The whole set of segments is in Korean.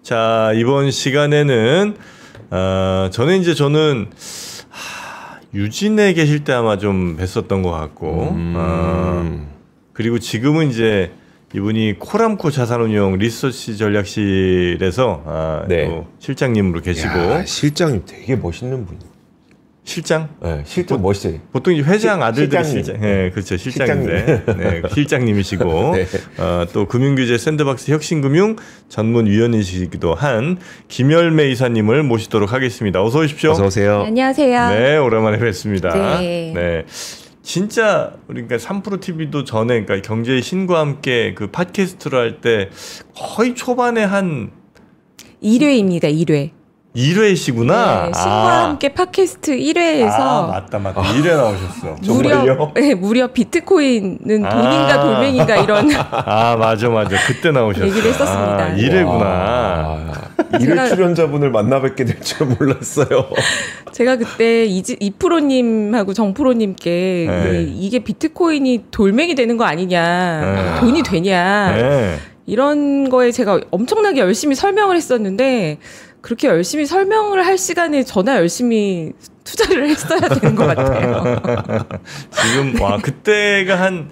자, 이번 시간에는 저는 유진에 계실 때 아마 좀 뵀었던 것 같고 그리고 지금은 이제 이분이 코람코 자산운용 리서치 전략실에서 네. 또 실장님으로 계시고. 야, 실장님 되게 멋있는 분이. 실장? 네, 실장 멋있어요. 보통 이제 회장 아들들이 실장님. 실장. 네, 그렇죠. 실장인데. 네, 실장님이시고. 네. 또 금융규제 샌드박스 혁신금융 전문위원이시기도 한 김열매 이사님을 모시도록 하겠습니다. 어서 오십시오. 어서 오세요. 네, 안녕하세요. 네, 오랜만에 뵙습니다. 네. 진짜 그러니까 3프로 TV도 전에 그러니까 경제의 신과 함께 그 팟캐스트를 할 때 거의 초반에 한 1회입니다. 1회. 1회시구나. 네, 신과 함께 팟캐스트 1회에서 맞다. 1회 나오셨어. 무려 비트코인은 돈인가 돌멩인가 이런 맞아. 그때 나오셨어. 얘기를 했었습니다. 1회구나. 1회 출연자분을 만나 뵙게 될 줄 몰랐어요. 제가 그때 이프로님하고 정프로님께 네. 이게 비트코인이 돌멩이 되는 거 아니냐, 돈이 되냐, 네. 이런 거에 제가 엄청나게 열심히 설명을 했었는데 그렇게 열심히 설명을 할 시간에 저나 열심히 투자를 했어야 되는 것 같아요. 지금 그때가 한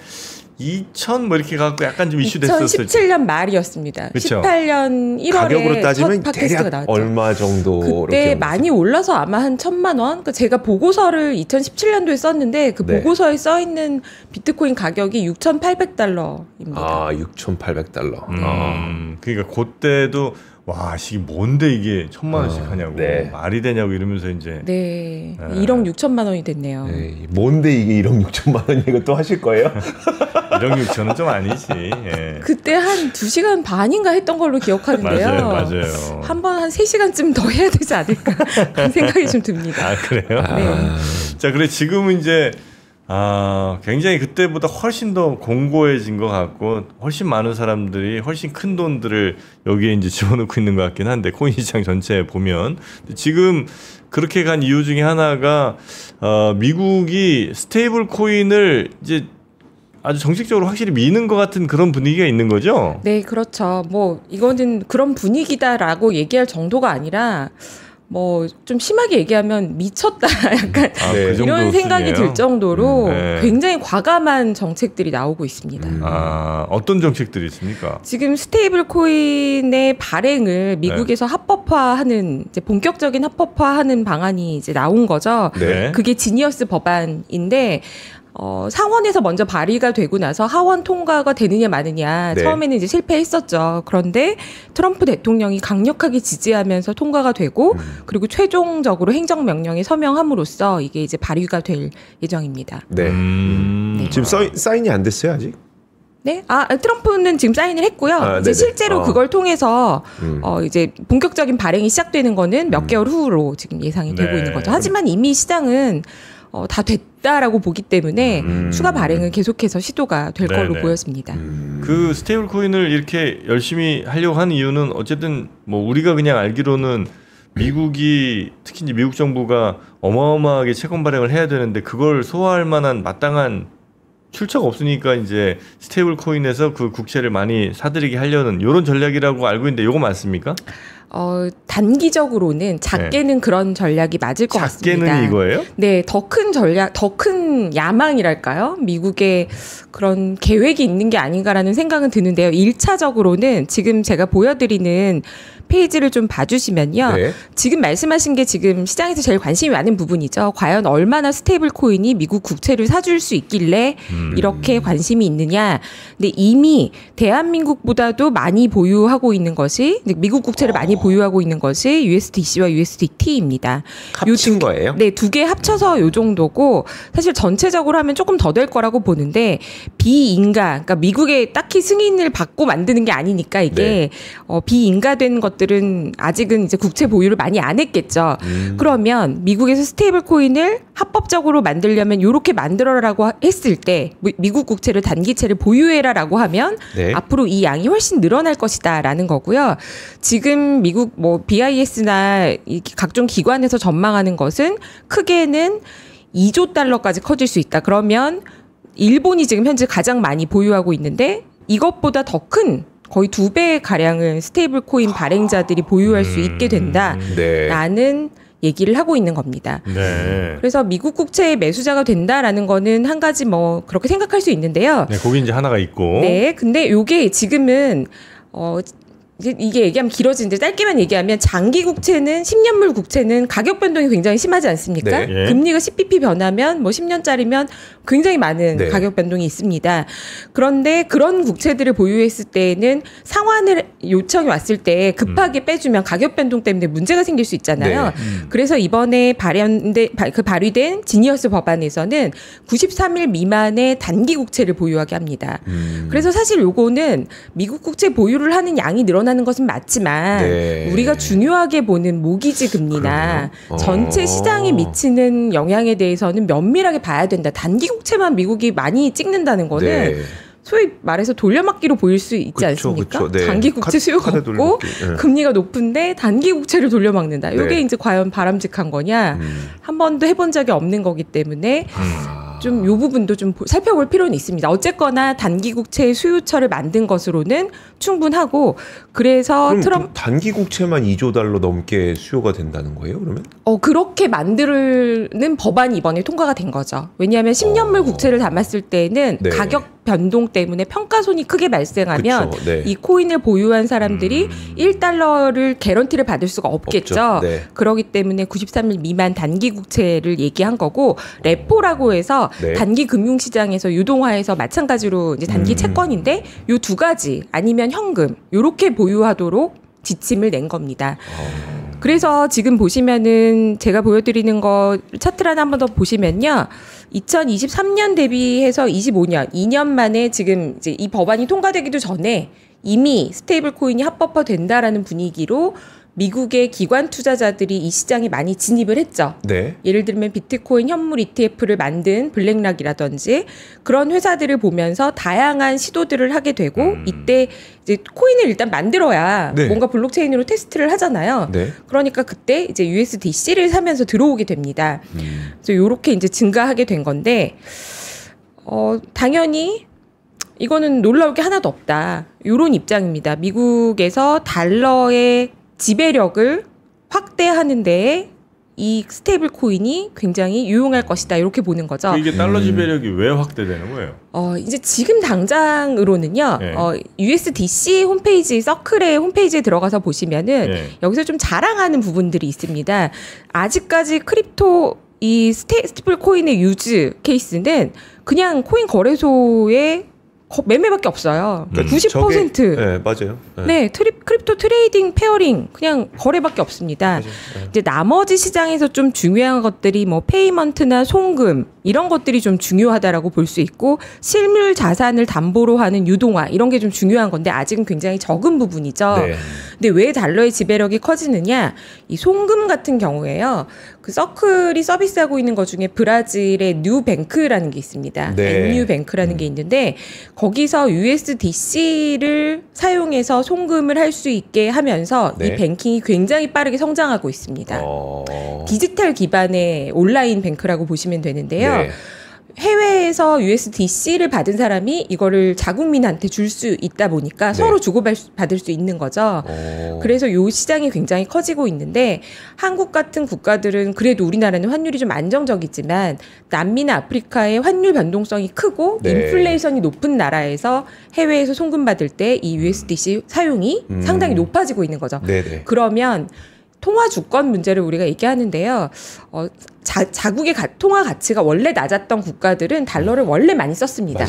2000 뭐 이렇게 갖고 약간 좀 이슈 됐었을 2017년 말이었습니다. 그쵸? 18년 1월에 가격으로 따지면 첫 팟캐스트가 대략 나왔죠. 얼마 정도? 그때 많이 올라서 아마 한 1,000만 원? 그러니까 제가 보고서를 2017년도에 썼는데 그 네. 보고서에 써있는 비트코인 가격이 $6,800입니다. 6,800달러. 그러니까 그때도 이게 뭔데 이게 1,000만 원씩 하냐고 네. 말이 되냐고 이러면서 이제 네, 1억 6천만 원이 됐네요. 네, 뭔데 이게 1억 6천만 원 이거 또 하실 거예요? 1억 6천은 좀 아니지. 예. 그때 한 2시간 반인가 했던 걸로 기억하는데요. 맞아요. 한 번 한 3시간쯤 더 해야 되지 않을까 그런 생각이 좀 듭니다. 그래요? 네. 자, 그래 지금은 이제 굉장히 그때보다 훨씬 더 공고해진 것 같고 훨씬 많은 사람들이 훨씬 큰 돈들을 여기에 이제 집어넣고 있는 것 같긴 한데 코인 시장 전체에 보면 지금 그렇게 간 이유 중에 하나가 미국이 스테이블 코인을 이제 아주 정식적으로 확실히 미는 것 같은 그런 분위기가 있는 거죠? 네, 그렇죠. 뭐 이거는 그런 분위기다라고 얘기할 정도가 아니라 뭐 좀 심하게 얘기하면 미쳤다 약간 네. 그 정도 이런 생각이 수준이에요? 들 정도로 네. 굉장히 과감한 정책들이 나오고 있습니다. 어떤 정책들이 있습니까? 지금 스테이블 코인의 발행을 미국에서 합법화하는 이제 본격적인 합법화하는 방안이 이제 나온 거죠. 네. 그게 지니어스 법안인데 상원에서 먼저 발의가 되고 나서 하원 통과가 되느냐 마느냐 네. 처음에는 이제 실패했었죠. 그런데 트럼프 대통령이 강력하게 지지하면서 통과가 되고 그리고 최종적으로 행정명령에 서명함으로써 이게 이제 발의가 될 예정입니다. 네. 네. 지금 사인이 안 됐어요 아직? 네, 트럼프는 지금 사인을 했고요. 이제 네네. 실제로 그걸 통해서 이제 본격적인 발행이 시작되는 거는 몇 개월 후로 지금 예상이 되고 네. 있는 거죠. 하지만 이미 시장은 다 됐다라고 보기 때문에 추가 발행은 계속해서 시도가 될 걸로 보여집니다. 그 스테이블 코인을 이렇게 열심히 하려고 하는 이유는 어쨌든 뭐 우리가 그냥 알기로는 미국이 특히 이제 미국 정부가 어마어마하게 채권 발행을 해야 되는데 그걸 소화할 만한 마땅한 출처가 없으니까 이제 스테이블 코인에서 그 국채를 많이 사들이게 하려는 이런 전략이라고 알고 있는데 이거 맞습니까? 단기적으로는 작게는 그런 전략이 맞을 것 같습니다. 작게는 이거예요? 네, 더 큰 전략, 더 큰 야망이랄까요? 미국의 그런 계획이 있는 게 아닌가라는 생각은 드는데요. 1차적으로는 지금 제가 보여드리는 페이지를 좀 봐주시면요. 네. 지금 말씀하신 게 지금 시장에서 제일 관심이 많은 부분이죠. 과연 얼마나 스테이블 코인이 미국 국채를 사줄 수 있길래 이렇게 관심이 있느냐. 근데 이미 대한민국보다도 많이 보유하고 있는 것이, 미국 국채를 많이 보유하고 있는 것이 USDC와 USDT입니다. 합친 거예요? 네, 두 개 합쳐서 요 정도고, 사실 전체적으로 하면 조금 더 될 거라고 보는데, 비인가, 그러니까 미국에 딱히 승인을 받고 만드는 게 아니니까 이게, 비인가된 것들은 아직은 이제 국채 보유를 많이 안 했겠죠. 그러면 미국에서 스테이블 코인을 합법적으로 만들려면 이렇게 만들어라라고 했을 때, 미국 국채를 단기채를 보유해라라고 하면, 네. 앞으로 이 양이 훨씬 늘어날 것이다라는 거고요. 지금 미국 BIS나 각종 기관에서 전망하는 것은 크게는 2조 달러까지 커질 수 있다. 그러면 일본이 지금 현재 가장 많이 보유하고 있는데 이것보다 더 큰 거의 2배 가량을 스테이블 코인 발행자들이 보유할 수 있게 된다라는 얘기를 하고 있는 겁니다. 네. 그래서 미국 국채의 매수자가 된다라는 거는 한 가지 뭐 그렇게 생각할 수 있는데요. 네, 거기 이제 하나가 있고. 네, 근데 요게 지금은 이게 얘기하면 길어지는데 짧게만 얘기하면 장기 국채는 10년물 국채는 가격 변동이 굉장히 심하지 않습니까? 네. 금리가 10bp 변하면 뭐 10년짜리면 굉장히 많은 네. 가격 변동이 있습니다. 그런데 그런 국채들을 보유했을 때에는 상환을 요청이 왔을 때 급하게 빼주면 가격 변동 때문에 문제가 생길 수 있잖아요. 네. 그래서 이번에 발의된 지니어스 법안에서는 93일 미만의 단기 국채를 보유하게 합니다. 그래서 사실 요거는 미국 국채 보유를 하는 양이 늘어나는 것은 맞지만 네. 우리가 중요하게 보는 모기지 금리나 그러네요. 전체 시장에 미치는 영향에 대해서는 면밀하게 봐야 된다. 단기 국채만 미국이 많이 찍는다는 거는 네. 소위 말해서 돌려막기로 보일 수 있지 그쵸, 않습니까? 그쵸. 네. 장기 국채 수요가 카드 없고 돌려막기. 네. 금리가 높은데 단기 국채를 돌려막는다. 이게 네. 이제 과연 바람직한 거냐? 한 번도 해본 적이 없는 거기 때문에 좀 요 부분도 좀 살펴볼 필요는 있습니다. 어쨌거나 단기 국채의 수요처를 만든 것으로는 충분하고 그래서 그럼 트럼프 그 단기 국채만 2조 달러 넘게 수요가 된다는 거예요? 그러면? 그렇게 만드는 법안이 이번에 통과가 된 거죠. 왜냐하면 10년물 국채를 담았을 때는 네. 가격 변동 때문에 평가손이 크게 발생하면 그쵸, 네. 이 코인을 보유한 사람들이 1달러를 개런티를 받을 수가 없겠죠. 없죠. 네. 그렇기 때문에 93일 미만 단기 국채를 얘기한 거고 레포라고 해서 네. 단기 금융시장에서 유동화해서 마찬가지로 이제 단기 채권인데 요 두 가지 아니면 현금 요렇게 보유하도록 지침을 낸 겁니다. 그래서 지금 보시면은 제가 보여드리는 거 차트를 한 번 더 보시면요. 2023년 대비해서 25년, 2년 만에 지금 이제 이 법안이 통과되기도 전에 이미 스테이블 코인이 합법화된다라는 분위기로 미국의 기관 투자자들이 이 시장에 많이 진입을 했죠. 네. 예를 들면 비트코인 현물 ETF를 만든 블랙락이라든지 그런 회사들을 보면서 다양한 시도들을 하게 되고 이때 이제 코인을 일단 만들어야 네. 뭔가 블록체인으로 테스트를 하잖아요. 네. 그러니까 그때 이제 USDC를 사면서 들어오게 됩니다. 그래서 요렇게 이제 증가하게 된 건데 당연히 이거는 놀라울 게 하나도 없다. 요런 입장입니다. 미국에서 달러의 지배력을 확대하는 데에 이 스테이블 코인이 굉장히 유용할 것이다. 이렇게 보는 거죠. 이게 달러 지배력이 왜 확대되는 거예요? 이제 지금 당장으로는요. 네. USDC 홈페이지, 서클의 홈페이지에 들어가서 보시면은 네. 여기서 좀 자랑하는 부분들이 있습니다. 아직까지 크립토 이 스테이블 코인의 유즈 케이스는 그냥 코인 거래소에 매매밖에 없어요. 90%. 네, 맞아요. 네, 크립토 트레이딩, 페어링 그냥 거래밖에 없습니다. 네. 이제 나머지 시장에서 좀 중요한 것들이 뭐 페이먼트나 송금 이런 것들이 좀 중요하다라고 볼 수 있고 실물 자산을 담보로 하는 유동화 이런 게 좀 중요한 건데 아직은 굉장히 적은 부분이죠. 네. 근데 왜 달러의 지배력이 커지느냐? 이 송금 같은 경우에요. 그 서클이 서비스하고 있는 것 중에 브라질의 뉴뱅크라는 게 있습니다. 네. 뉴뱅크라는 게 있는데 거기서 USDC를 사용해서 송금을 할 수 있게 하면서 네. 이 뱅킹이 굉장히 빠르게 성장하고 있습니다. 디지털 기반의 온라인 뱅크라고 보시면 되는데요. 네. 해외에서 USDC를 받은 사람이 이거를 자국민한테 줄 수 있다 보니까 네. 서로 주고받을 수 있는 거죠. 그래서 이 시장이 굉장히 커지고 있는데 한국 같은 국가들은 그래도 우리나라는 환율이 좀 안정적이지만 남미나 아프리카의 환율 변동성이 크고 네. 인플레이션이 높은 나라에서 해외에서 송금받을 때 이 USDC 사용이 상당히 높아지고 있는 거죠. 네네. 그러면 통화 주권 문제를 우리가 얘기하는데요. 자국의 통화 가치가 원래 낮았던 국가들은 달러를 원래 많이 썼습니다.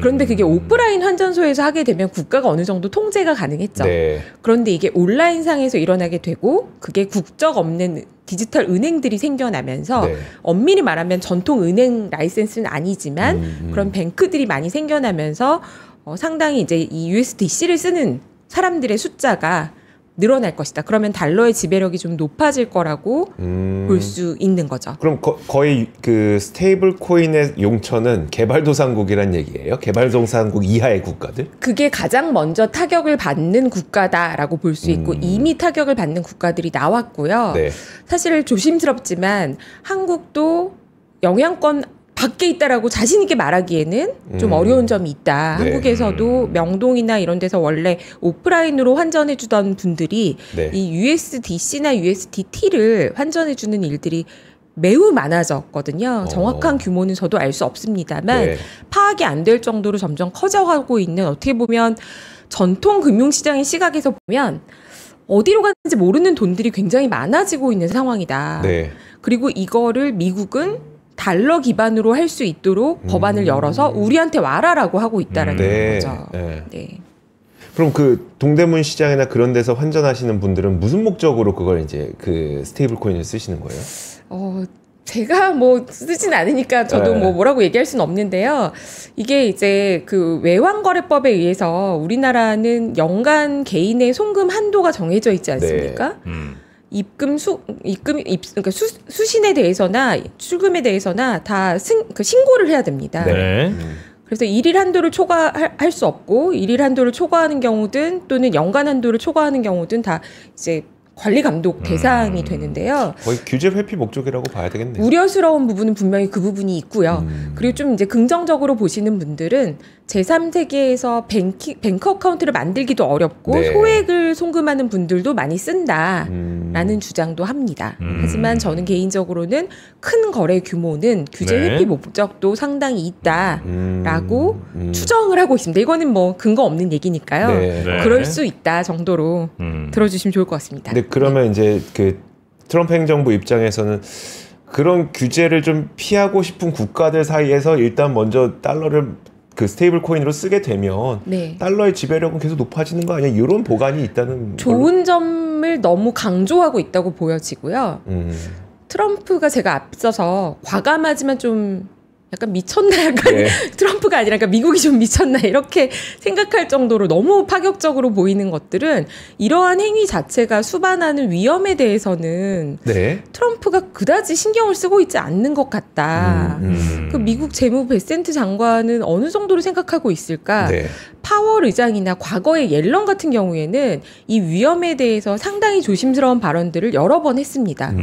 그런데 그게 오프라인 환전소에서 하게 되면 국가가 어느 정도 통제가 가능했죠. 네. 그런데 이게 온라인상에서 일어나게 되고 그게 국적 없는 디지털 은행들이 생겨나면서 네. 엄밀히 말하면 전통 은행 라이센스는 아니지만 그런 뱅크들이 많이 생겨나면서 상당히 이제 이 USDC를 쓰는 사람들의 숫자가 늘어날 것이다. 그러면 달러의 지배력이 좀 높아질 거라고 볼 수 있는 거죠. 그럼 거의 그 스테이블 코인의 용처는 개발도상국이란 얘기예요? 개발도상국 이하의 국가들? 그게 가장 먼저 타격을 받는 국가다라고 볼 수 있고 이미 타격을 받는 국가들이 나왔고요. 네. 사실 조심스럽지만 한국도 영향권 밖에 있다라고 자신 있게 말하기에는 좀 어려운 점이 있다. 네. 한국에서도 명동이나 이런 데서 원래 오프라인으로 환전해 주던 분들이 네. 이 USDC나 USDT를 환전해 주는 일들이 매우 많아졌거든요. 정확한 규모는 저도 알 수 없습니다만 네. 파악이 안 될 정도로 점점 커져가고 있는, 어떻게 보면 전통 금융시장의 시각에서 보면 어디로 가는지 모르는 돈들이 굉장히 많아지고 있는 상황이다. 네. 그리고 이거를 미국은 달러 기반으로 할 수 있도록 법안을 열어서 우리한테 와라라고 하고 있다라는 네. 거죠. 네. 네. 그럼 그 동대문 시장이나 그런 데서 환전하시는 분들은 무슨 목적으로 그걸 이제 그 스테이블 코인을 쓰시는 거예요? 제가 뭐 쓰진 않으니까 저도 네. 뭐 뭐라고 얘기할 수는 없는데요. 이게 이제 그 외환거래법에 의해서 우리나라는 연간 개인의 송금 한도가 정해져 있지 않습니까? 그러니까 수신에 대해서나 출금에 대해서나 다 신고를 해야 됩니다. 네. 그래서 일일 한도를 초과할 수 없고, 일일 한도를 초과하는 경우든 또는 연간 한도를 초과하는 경우든 다 이제 관리 감독 대상이 되는데요. 거의 규제 회피 목적이라고 봐야 되겠네요. 우려스러운 부분은 분명히 그 부분이 있고요. 그리고 좀 이제 긍정적으로 보시는 분들은 제3세계에서 뱅크 어카운트를 만들기도 어렵고 네. 소액을 송금하는 분들도 많이 쓴다라는 주장도 합니다. 하지만 저는 개인적으로는 큰 거래 규모는 규제 네. 회피 목적도 상당히 있다라고 추정을 하고 있습니다. 이거는 뭐 근거 없는 얘기니까요. 네. 네. 그럴 수 있다 정도로 들어주시면 좋을 것 같습니다. 근데 그러면 이제 그 트럼프 행정부 입장에서는 그런 규제를 좀 피하고 싶은 국가들 사이에서 일단 먼저 달러를 그 스테이블 코인으로 쓰게 되면 네. 달러의 지배력은 계속 높아지는 거 아니야? 이런 보관이 있다는 좋은 점을 너무 강조하고 있다고 보여지고요. 트럼프가 제가 앞서서 과감하지만 좀 약간 미쳤나, 약간 네. 트럼프가 아니라 그러니까 미국이 좀 미쳤나 이렇게 생각할 정도로 너무 파격적으로 보이는 것들은, 이러한 행위 자체가 수반하는 위험에 대해서는 네. 트럼프가 그다지 신경을 쓰고 있지 않는 것 같다. 그 미국 재무 베센트 장관은 어느 정도로 생각하고 있을까? 네. 파월 의장이나 과거의 옐런 같은 경우에는 이 위험에 대해서 상당히 조심스러운 발언들을 여러 번 했습니다.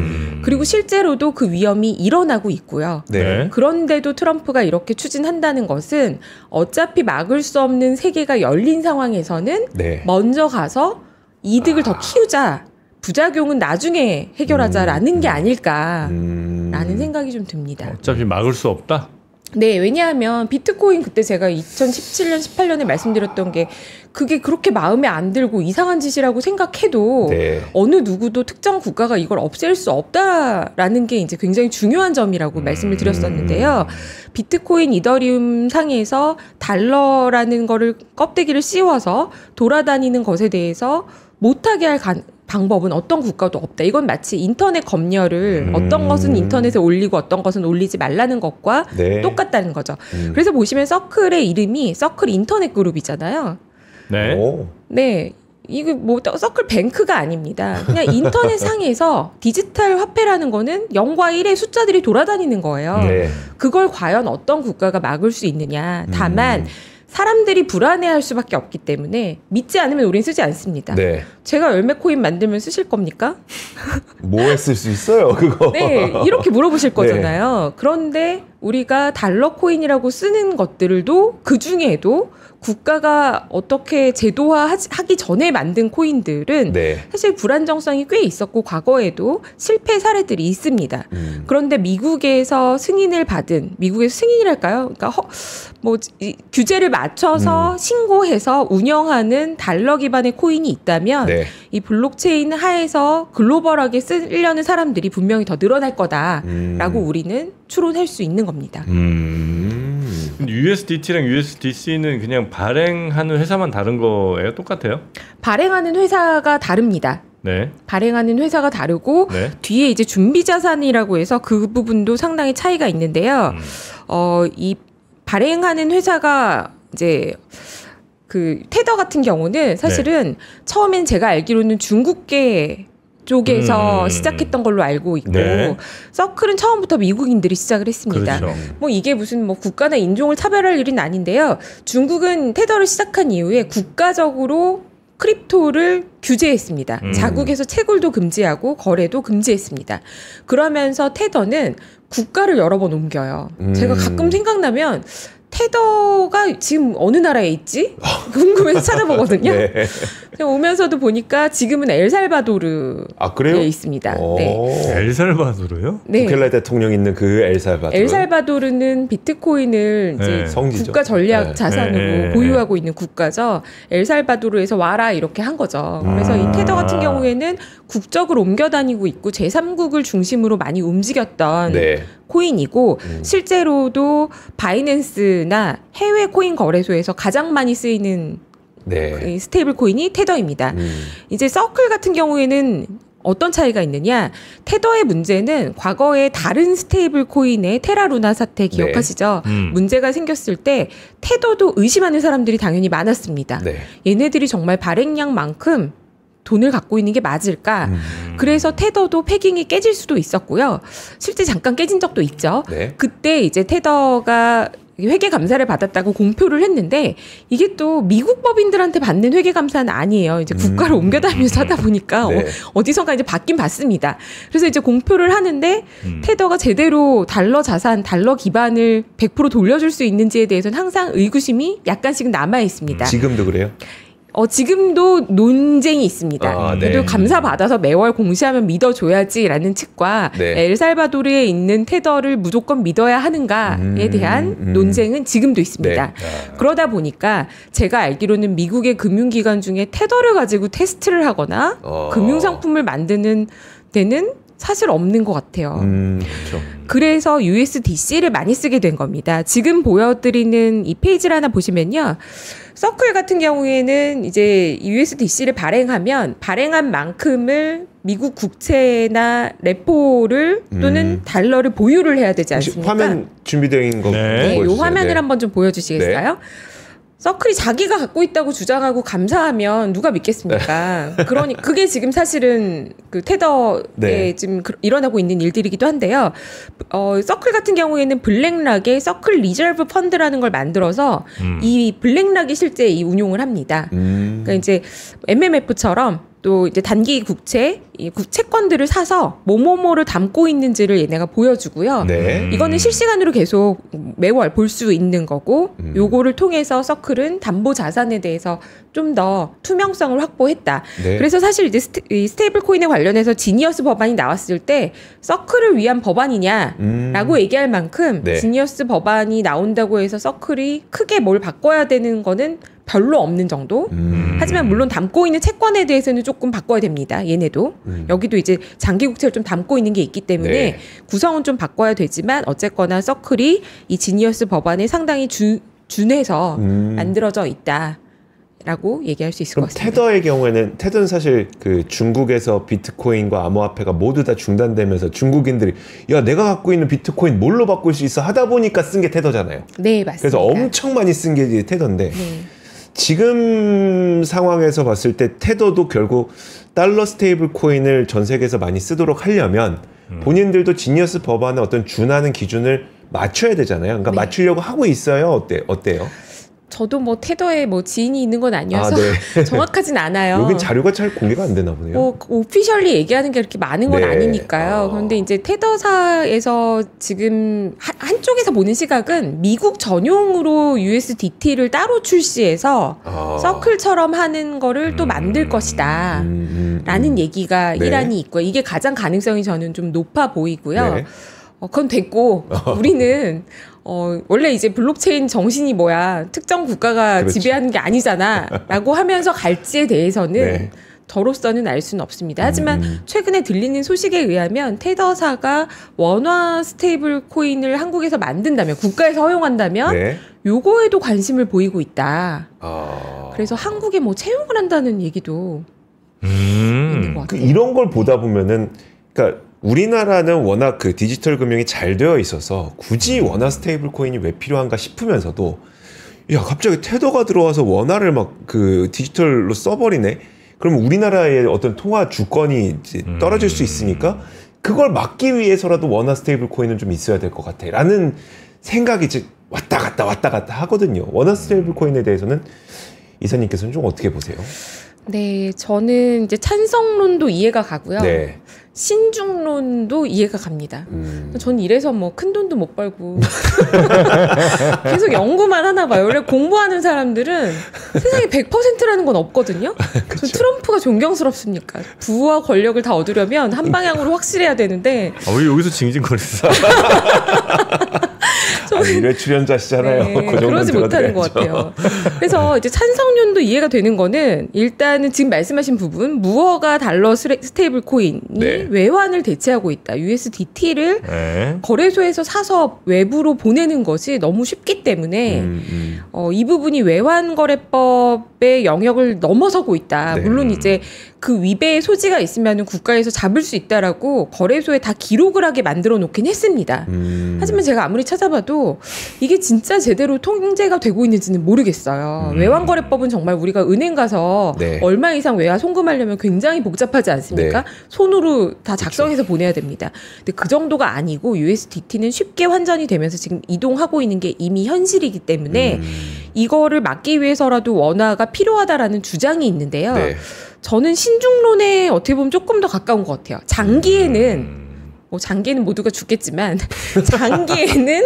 그리고 실제로도 그 위험이 일어나고 있고요. 네. 그런데도 트럼프가 이렇게 추진한다는 것은 어차피 막을 수 없는 세계가 열린 상황에서는 네. 먼저 가서 이득을 더 키우자, 부작용은 나중에 해결하자라는 게 아닐까라는 생각이 좀 듭니다. 어차피 막을 수 없다. 네, 왜냐하면 비트코인 그때 제가 2017년, 18년에 말씀드렸던 게, 그게 그렇게 마음에 안 들고 이상한 짓이라고 생각해도 네. 어느 누구도 특정 국가가 이걸 없앨 수 없다라는 게 이제 굉장히 중요한 점이라고 말씀을 드렸었는데요. 비트코인, 이더리움 상에서 달러라는 거를 껍데기를 씌워서 돌아다니는 것에 대해서 못하게 할 방법은 어떤 국가도 없다. 이건 마치 인터넷 검열을 어떤 것은 인터넷에 올리고 어떤 것은 올리지 말라는 것과 네. 똑같다는 거죠. 그래서 보시면 서클의 이름이 서클 인터넷 그룹이잖아요. 네. 오. 네. 이거 뭐 서클 뱅크가 아닙니다. 그냥 인터넷 상에서 디지털 화폐라는 거는 0과 1의 숫자들이 돌아다니는 거예요. 네. 그걸 과연 어떤 국가가 막을 수 있느냐. 다만 사람들이 불안해할 수밖에 없기 때문에 믿지 않으면 우린 쓰지 않습니다. 네. 제가 열매 코인 만들면 쓰실 겁니까? 뭐에 쓸 수 있어요, 그거? 네, 이렇게 물어보실 거잖아요. 그런데 우리가 달러 코인이라고 쓰는 것들도 그 중에도 국가가 어떻게 제도화하기 전에 만든 코인들은 네. 사실 불안정성이 꽤 있었고 과거에도 실패 사례들이 있습니다. 그런데 미국에서 승인이랄까요? 그러니까 규제를 맞춰서 신고해서 운영하는 달러 기반의 코인이 있다면 네. 이 블록체인 하에서 글로벌하게 쓰려는 사람들이 분명히 더 늘어날 거다라고 우리는 추론할 수 있는 겁니다. 근데 USDT랑 USDC는 그냥 발행하는 회사만 다른 거예요? 똑같아요? 발행하는 회사가 다릅니다. 네. 발행하는 회사가 다르고 네. 뒤에 이제 준비 자산이라고 해서 그 부분도 상당히 차이가 있는데요. 이 발행하는 회사가 이제 그 테더 같은 경우는 사실은 처음엔 제가 알기로는 중국계 쪽에서 시작했던 걸로 알고 있고 네. 서클은 처음부터 미국인들이 시작을 했습니다. 그렇죠. 뭐 이게 무슨 뭐 국가나 인종을 차별할 일은 아닌데요. 중국은 테더를 시작한 이후에 국가적으로 크립토를 규제했습니다. 자국에서 채굴도 금지하고 거래도 금지했습니다. 그러면서 테더는 국가를 여러 번 옮겨요. 제가 가끔 생각나면 테더가 지금 어느 나라에 있지? 궁금해서 찾아보거든요. 네. 오면서도 보니까 지금은 엘살바도르에 그래요? 있습니다. 네. 엘살바도르요? 네. 부켈라 대통령 있는 그 엘살바도르. 엘살바도르는 비트코인을 이제 네. 성지죠. 국가 전략 네. 자산으로 네. 보유하고 있는 국가죠. 엘살바도르에서 와라 이렇게 한 거죠. 그래서 이 테더 같은 경우에는 국적을 옮겨 다니고 있고 제3국을 중심으로 많이 움직였던 네. 코인이고 실제로도 바이낸스나 해외 코인 거래소에서 가장 많이 쓰이는 네. 이 스테이블 코인이 테더입니다. 이제 서클 같은 경우에는 어떤 차이가 있느냐? 테더의 문제는 과거에 다른 스테이블 코인의 테라루나 사태 기억하시죠? 문제가 생겼을 때 테더도 의심하는 사람들이 당연히 많았습니다. 네. 얘네들이 정말 발행량만큼 돈을 갖고 있는 게 맞을까? 그래서 테더도 패깅이 깨질 수도 있었고요. 실제 잠깐 깨진 적도 있죠. 네. 그때 이제 테더가 회계 감사를 받았다고 공표를 했는데 이게 또 미국 법인들한테 받는 회계 감사는 아니에요. 이제 국가를 옮겨다니면서 하다 보니까 네. 어디선가 이제 받긴 받습니다. 그래서 이제 공표를 하는데 테더가 제대로 달러 자산, 달러 기반을 100% 돌려줄 수 있는지에 대해서는 항상 의구심이 약간씩 남아 있습니다. 지금도 그래요? 지금도 논쟁이 있습니다. 네. 그래도 감사 받아서 매월 공시하면 믿어줘야지라는 측과 네. 엘살바도르에 있는 테더를 무조건 믿어야 하는가에 대한 논쟁은 지금도 있습니다. 네. 그러다 보니까 제가 알기로는 미국의 금융기관 중에 테더를 가지고 테스트를 하거나 금융상품을 만드는 데는 사실 없는 것 같아요. 그렇죠. 그래서 USDC를 많이 쓰게 된 겁니다. 지금 보여드리는 이 페이지를 하나 보시면요. 서클 같은 경우에는 이제 USDC를 발행하면 발행한 만큼을 미국 국채나 레포를 또는 달러를 보유를 해야 되지 혹시 않습니까? 화면 준비되어 있는 거 네. 이 보여주세요. 화면을 네. 한번 좀 보여주시겠어요? 서클이 자기가 갖고 있다고 주장하고 감사하면 누가 믿겠습니까? 그러니 그게 지금 사실은 그 테더에 네. 지금 일어나고 있는 일들이기도 한데요. 서클 같은 경우에는 블랙락의 서클 리저브 펀드라는 걸 만들어서 이 블랙락이 실제 이 운용을 합니다. 그러니까 이제 MMF처럼 또 이제 단기 국채, 이 채권들을 사서 뭐뭐뭐를 담고 있는지를 얘네가 보여주고요. 네. 이거는 실시간으로 계속 매월 볼 수 있는 거고 요거를 통해서 서클은 담보 자산에 대해서 좀 더 투명성을 확보했다. 네. 그래서 사실 이제 이 스테이블 코인에 관련해서 지니어스 법안이 나왔을 때 서클을 위한 법안이냐라고 얘기할 만큼 네. 지니어스 법안이 나온다고 해서 서클이 크게 뭘 바꿔야 되는 거는 별로 없는 정도. 하지만 물론 담고 있는 채권에 대해서는 조금 바꿔야 됩니다. 얘네도. 여기도 이제 장기 국채를 좀 담고 있는 게 있기 때문에 네. 구성은 좀 바꿔야 되지만 어쨌거나 서클이 이 지니어스 법안에 상당히 준해서 만들어져 있다라고 얘기할 수 있을 것 그럼 같습니다. 테더의 경우에는 테더는 사실 그 중국에서 비트코인과 암호화폐가 모두 다 중단되면서 중국인들이 야 내가 갖고 있는 비트코인 뭘로 바꿀 수 있어 하다 보니까 쓴 게 테더잖아요. 네, 맞습니다. 그래서 엄청 많이 쓴 게 테더인데 네. 지금 상황에서 봤을 때 테더도 결국 달러 스테이블 코인을 전 세계에서 많이 쓰도록 하려면 본인들도 지니어스 법안의 어떤 준하는 기준을 맞춰야 되잖아요. 그러니까 네. 맞추려고 하고 있어요. 어때요? 저도 뭐 테더에 뭐 지인이 있는 건 아니어서 네. 정확하진 않아요. 여긴 자료가 잘 공개가 안 되나 보네요. 뭐 오피셜리 얘기하는 게 그렇게 많은 건 네. 아니니까요. 그런데 이제 테더사에서 지금 한쪽에서 보는 시각은 미국 전용으로 USDT를 따로 출시해서 서클처럼 하는 거를 또 만들 것이다. 라는 얘기가 네. 일환이 있고요. 이게 가장 가능성이 저는 좀 높아 보이고요. 네. 그건 됐고 우리는 원래 이제 블록체인 정신이 뭐야 특정 국가가 그렇죠. 지배하는 게 아니잖아 라고 하면서 갈지에 대해서는 네. 저로서는 알 수는 없습니다. 하지만 최근에 들리는 소식에 의하면 테더사가 원화 스테이블 코인을 한국에서 만든다면 국가에서 허용한다면 네. 요거에도 관심을 보이고 있다. 아. 그래서 한국에 뭐 채용을 한다는 얘기도 있는 것 같아요. 이런 걸 보다 보면은 그러니까 우리나라는 워낙 그 디지털 금융이 잘 되어 있어서 굳이 원화 스테이블 코인이 왜 필요한가 싶으면서도 야 갑자기 테더가 들어와서 원화를 막 그 디지털로 써버리네. 그럼 우리나라의 어떤 통화 주권이 이제 떨어질 수 있으니까 그걸 막기 위해서라도 원화 스테이블 코인은 좀 있어야 될 것 같아라는 생각이 이제 왔다 갔다 하거든요. 원화 스테이블 코인에 대해서는 이사님께서는 좀 어떻게 보세요? 네, 저는 이제 찬성론도 이해가 가고요. 네. 신중론도 이해가 갑니다. 전 이래서 뭐 큰 돈도 못 벌고 계속 연구만 하나 봐요. 원래 공부하는 사람들은 세상에 100%라는 건 없거든요. 전 트럼프가 존경스럽습니까? 부와 권력을 다 얻으려면 한 방향으로 확실해야 되는데 왜 여기서 징징거리세요? 일회 출연자시잖아요. 네, 그 그러지 못하는 것 같아요. 그래서 이제 찬성론도 이해가 되는 거는 일단은 지금 말씀하신 부분 무허가 달러 스테이블 코인이 네. 외환을 대체하고 있다. USDT를 네. 거래소에서 사서 외부로 보내는 것이 너무 쉽기 때문에 이 부분이 외환거래법의 영역을 넘어서고 있다. 네. 물론 이제 그 위배의 소지가 있으면 국가에서 잡을 수 있다라고 거래소에 다 기록을 하게 만들어 놓긴 했습니다. 하지만 제가 아무리 찾아봐도 이게 진짜 제대로 통제가 되고 있는지는 모르겠어요. 외환거래법은 정말 우리가 은행 가서 네. 얼마 이상 외화 송금하려면 굉장히 복잡하지 않습니까? 네. 손으로 다 작성해서 보내야 됩니다. 근데 그 정도가 아니고 USDT는 쉽게 환전이 되면서 지금 이동하고 있는 게 이미 현실이기 때문에 이거를 막기 위해서라도 원화가 필요하다라는 주장이 있는데요. 네. 저는 신중론에 어떻게 보면 조금 더 가까운 것 같아요. 장기에는 뭐 장기에는 모두가 죽겠지만 장기에는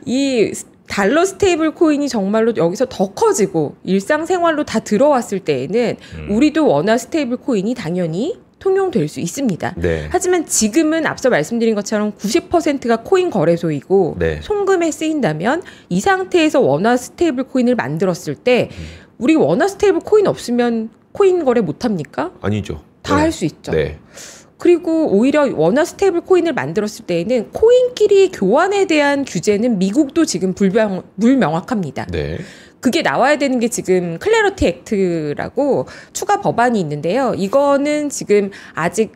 이 달러 스테이블 코인이 정말로 여기서 더 커지고 일상생활로 다 들어왔을 때에는 우리도 원화 스테이블 코인이 당연히 통용될 수 있습니다. 네. 하지만 지금은 앞서 말씀드린 것처럼 90%가 코인 거래소이고 네. 송금에 쓰인다면 이 상태에서 원화 스테이블 코인을 만들었을 때 우리 원화 스테이블 코인 없으면 코인 거래 못합니까? 아니죠. 다 할 수 있죠. 네. 그리고 오히려 원화 스테이블 코인을 만들었을 때에는 코인끼리 교환에 대한 규제는 미국도 지금 불명확합니다. 네. 그게 나와야 되는 게 지금 클래러티 액트라고 추가 법안이 있는데요. 이거는 지금 아직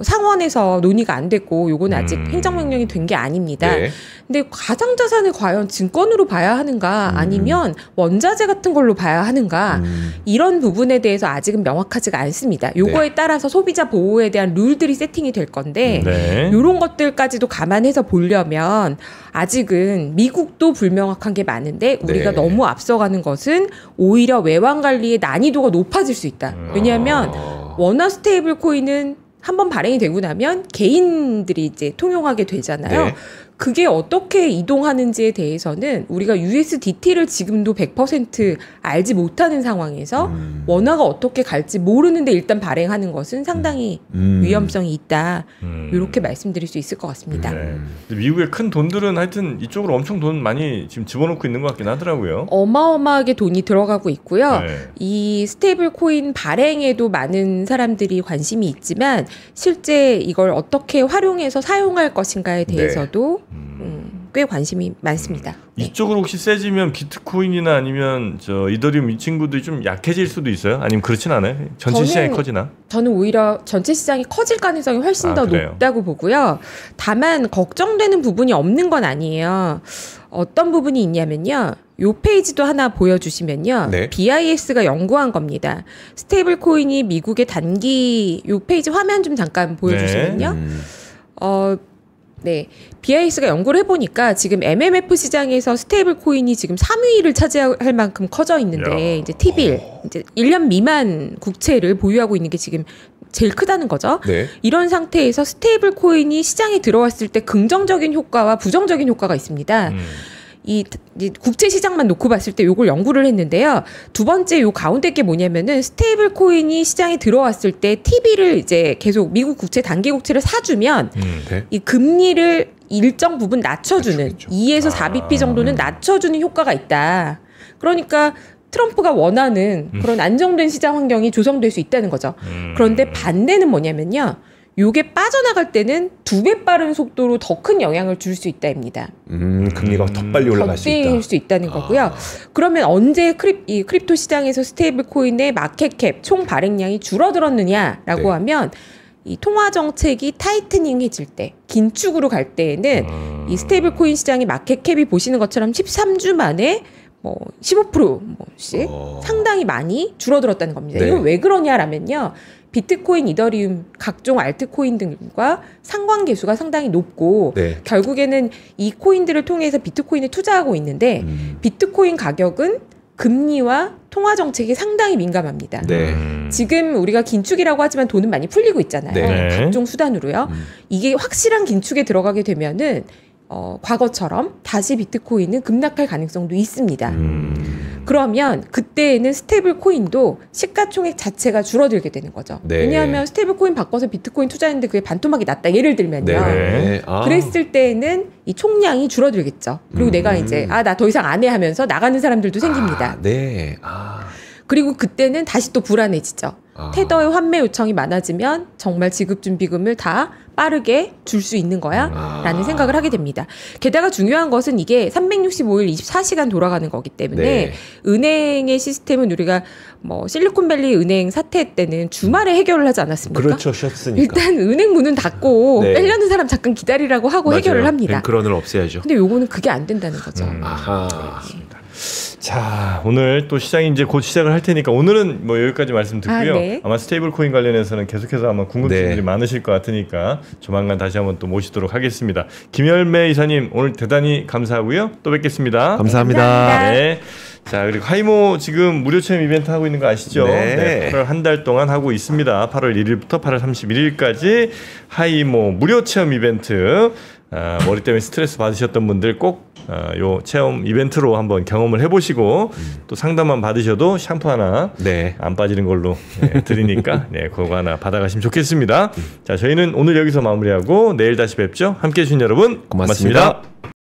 상원에서 논의가 안 됐고 요거는 아직 행정명령이 된 게 아닙니다. 네. 근데 가상자산을 과연 증권으로 봐야 하는가 아니면 원자재 같은 걸로 봐야 하는가 이런 부분에 대해서 아직은 명확하지가 않습니다. 요거에 네. 따라서 소비자 보호에 대한 룰들이 세팅이 될 건데 네. 이런 것들까지도 감안해서 보려면 아직은 미국도 불명확한 게 많은데 우리가 네. 너무 앞서가는 것은 오히려 외환 관리의 난이도가 높아질 수 있다. 왜냐하면 원화 스테이블 코인은 한번 발행이 되고 나면 개인들이 이제 통용하게 되잖아요. 네. 그게 어떻게 이동하는지에 대해서는 우리가 USDT를 지금도 100% 알지 못하는 상황에서 원화가 어떻게 갈지 모르는데 일단 발행하는 것은 상당히 위험성이 있다. 이렇게 말씀드릴 수 있을 것 같습니다. 네. 근데 미국의 큰 돈들은 하여튼 이쪽으로 엄청 돈 많이 지금 집어넣고 있는 것 같긴 하더라고요. 어마어마하게 돈이 들어가고 있고요. 네. 이 스테이블 코인 발행에도 많은 사람들이 관심이 있지만 실제 이걸 어떻게 활용해서 사용할 것인가에 대해서도 꽤 관심이 많습니다. 네. 이쪽으로 혹시 세지면 비트코인이나 아니면 저 이더리움 이 친구들이 좀 약해질 수도 있어요? 아니면 그렇진 않아요? 전체 시장이 커지나? 저는 오히려 전체 시장이 커질 가능성이 훨씬 더 그래요? 높다고 보고요. 다만 걱정되는 부분이 없는 건 아니에요. 어떤 부분이 있냐면요. 요 페이지도 하나 보여주시면요. 네. BIS가 연구한 겁니다. 스테이블 코인이 미국의 단기 요 페이지 화면 좀 잠깐 보여주시면요. 네. BIS가 연구를 해보니까 지금 MMF 시장에서 스테이블 코인이 지금 3위를 차지할 만큼 커져 있는데, 야. 이제 T빌, 이제 1년 미만 국채를 보유하고 있는 게 지금 제일 크다는 거죠. 네. 이런 상태에서 스테이블 코인이 시장에 들어왔을 때 긍정적인 효과와 부정적인 효과가 있습니다. 이 국채 시장만 놓고 봤을 때 요걸 연구를 했는데요. 두 번째 요 가운데 게 뭐냐면은 스테이블 코인이 시장에 들어왔을 때 T비를 이제 계속 미국 국채 단기 국채를 사주면 네. 이 금리를 일정 부분 낮춰주는 낮추겠죠. 2에서 4bp 정도는 낮춰주는 효과가 있다. 그러니까 트럼프가 원하는 그런 안정된 시장 환경이 조성될 수 있다는 거죠. 그런데 반대는 뭐냐면요. 요게 빠져나갈 때는 2배 빠른 속도로 더 큰 영향을 줄 수 있다입니다. 금리가 더 빨리 올라갈 수 있다. 더 뛸 수 있다는 거고요. 그러면 언제 이 크립토 시장에서 스테이블 코인의 마켓캡 총 발행량이 줄어들었느냐라고 네. 하면 이 통화 정책이 타이트닝해질 때, 긴축으로 갈 때에는 이 스테이블 코인 시장의 마켓캡이 보시는 것처럼 13주 만에 뭐 15%씩 상당히 많이 줄어들었다는 겁니다. 네. 이거 왜 그러냐라면요. 비트코인, 이더리움, 각종 알트코인 등과 상관계수가 상당히 높고 네. 결국에는 이 코인들을 통해서 비트코인에 투자하고 있는데 비트코인 가격은 금리와 통화 정책이 상당히 민감합니다. 네. 지금 우리가 긴축이라고 하지만 돈은 많이 풀리고 있잖아요. 네. 각종 수단으로요. 이게 확실한 긴축에 들어가게 되면은 과거처럼 다시 비트코인은 급락할 가능성도 있습니다. 그러면 그때에는 스테이블 코인도 시가총액 자체가 줄어들게 되는 거죠. 네. 왜냐하면 스테이블 코인 바꿔서 비트코인 투자했는데 그게 반토막이 났다. 예를 들면요. 네. 아. 그랬을 때에는 이 총량이 줄어들겠죠. 그리고 내가 이제 나 더 이상 안 해 하면서 나가는 사람들도 생깁니다. 아, 네. 아. 그리고 그때는 다시 또 불안해지죠. 아. 테더의 환매 요청이 많아지면 정말 지급준비금을 다 빠르게 줄 수 있는 거야? 라는 생각을 하게 됩니다. 게다가 중요한 것은 이게 365일 24시간 돌아가는 거기 때문에 네. 은행의 시스템은 우리가 뭐 실리콘밸리 은행 사태 때는 주말에 해결을 하지 않았습니까? 그렇죠. 쉬었으니까. 일단 은행 문은 닫고 네. 빼려는 사람 잠깐 기다리라고 하고 해결을 맞아요. 합니다. 뱅크런을 없애야죠. 근데 요거는 그게 안 된다는 거죠. 아하. 자, 오늘 또 시장이 이제 곧 시작을 할 테니까 오늘은 뭐 여기까지 말씀 듣고요. 네. 아마 스테이블 코인 관련해서는 계속해서 아마 궁금증들이 네. 많으실 것 같으니까 조만간 다시 한번 또 모시도록 하겠습니다. 김열매 이사님 오늘 대단히 감사하고요. 또 뵙겠습니다. 감사합니다. 감사합니다. 네. 자, 그리고 하이모 지금 무료 체험 이벤트 하고 있는 거 아시죠? 네. 8월 한 달 동안 하고 있습니다. 8월 1일부터 8월 31일까지 하이모 무료 체험 이벤트. 머리 때문에 스트레스 받으셨던 분들 꼭 요 체험 이벤트로 한번 경험을 해보시고 또 상담만 받으셔도 샴푸 하나 네. 안 빠지는 걸로 드리니까 네, 그거 하나 받아가시면 좋겠습니다. 자, 저희는 오늘 여기서 마무리하고 내일 다시 뵙죠. 함께해 주신 여러분 고맙습니다. 고맙습니다.